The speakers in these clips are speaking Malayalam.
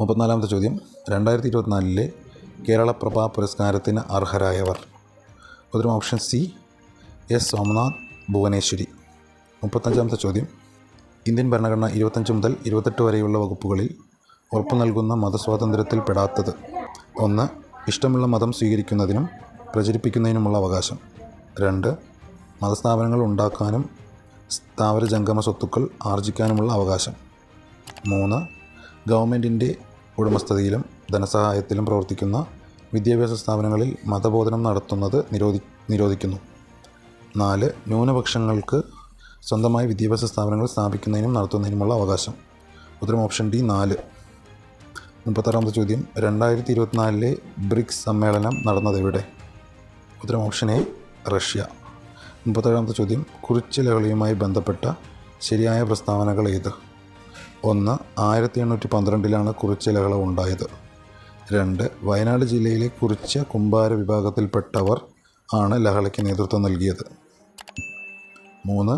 34-ാമത്തെ ചോദ്യം 2024 കേരളപ്രഭ പുരസ്കാരത്തിന് അർഹരായവർ. ഉത്തരം option C S Somanath, Bhuvaneswari. 35-ാമത്തെ ചോദ്യം ഇന്ത്യൻ ഭരണഘടന 25 മുതൽ 28 വരെയുള്ള വകുപ്പുകളിൽ ഉറപ്പു നൽകുന്ന മതസ്വാതന്ത്ര്യത്തിൽ പെടാത്തത്. 1. ഇഷ്ടമുള്ള മതം സ്വീകരിക്കുന്നതിനും പ്രചരിപ്പിക്കുന്നതിനുമുള്ള അവകാശം. 2. മതസ്ഥാപനങ്ങൾ ഉണ്ടാക്കാനും സ്ഥാവര ജംഗമ സ്വത്തുക്കൾ ആർജിക്കാനുമുള്ള അവകാശം. 3. ഗവൺമെൻറ്റിൻ്റെ ഉടമസ്ഥതയിലും ധനസഹായത്തിലും പ്രവർത്തിക്കുന്ന വിദ്യാഭ്യാസ സ്ഥാപനങ്ങളിൽ മതബോധനം നടത്തുന്നത് നിരോധിക്കുന്നു. 4. ന്യൂനപക്ഷങ്ങൾക്ക് സ്വന്തമായി വിദ്യാഭ്യാസ സ്ഥാപനങ്ങൾ സ്ഥാപിക്കുന്നതിനും നടത്തുന്നതിനുമുള്ള അവകാശം. ഉത്തരം ഓപ്ഷൻ ഡി 4. 36-ാമത്തെ ചോദ്യം 2024 ബ്രിക്സ് സമ്മേളനം നടന്നതെവിടെ? ഉത്തരം ഓപ്ഷൻ എ റഷ്യ. 37-ാമത്തെ ചോദ്യം കുറിച്യ ലഹളയുമായി ബന്ധപ്പെട്ട ശരിയായ പ്രസ്താവനകൾ ഏത്? 1. 1812 കുറിച്യ ലഹള ഉണ്ടായത്. 2. വയനാട് ജില്ലയിലെ കുറിച്യ കുമ്പാര വിഭാഗത്തിൽപ്പെട്ടവർ ആണ് ലഹളയ്ക്ക് നേതൃത്വം നൽകിയത്. 3.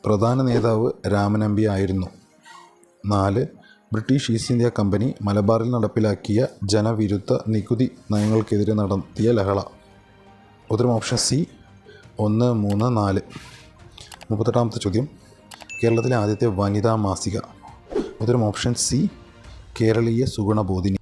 പ്രധാന നേതാവ് രാമനമ്പി ആയിരുന്നു. 4. ബ്രിട്ടീഷ് ഈസ്റ്റ് ഇന്ത്യ കമ്പനി മലബാറിൽ നടപ്പിലാക്കിയ ജനവിരുദ്ധ നികുതി നയങ്ങൾക്കെതിരെ നടത്തിയ ലഹള. ഉത്തരം ഓപ്ഷൻ സി 1, 3, 4. 38-ാമത്തെ ചോദ്യം കേരളത്തിലെ ആദ്യത്തെ വനിതാ മാസിക. ഉത്തരം ഓപ്ഷൻ സി കേരളീയ സുഗുണബോധിനി.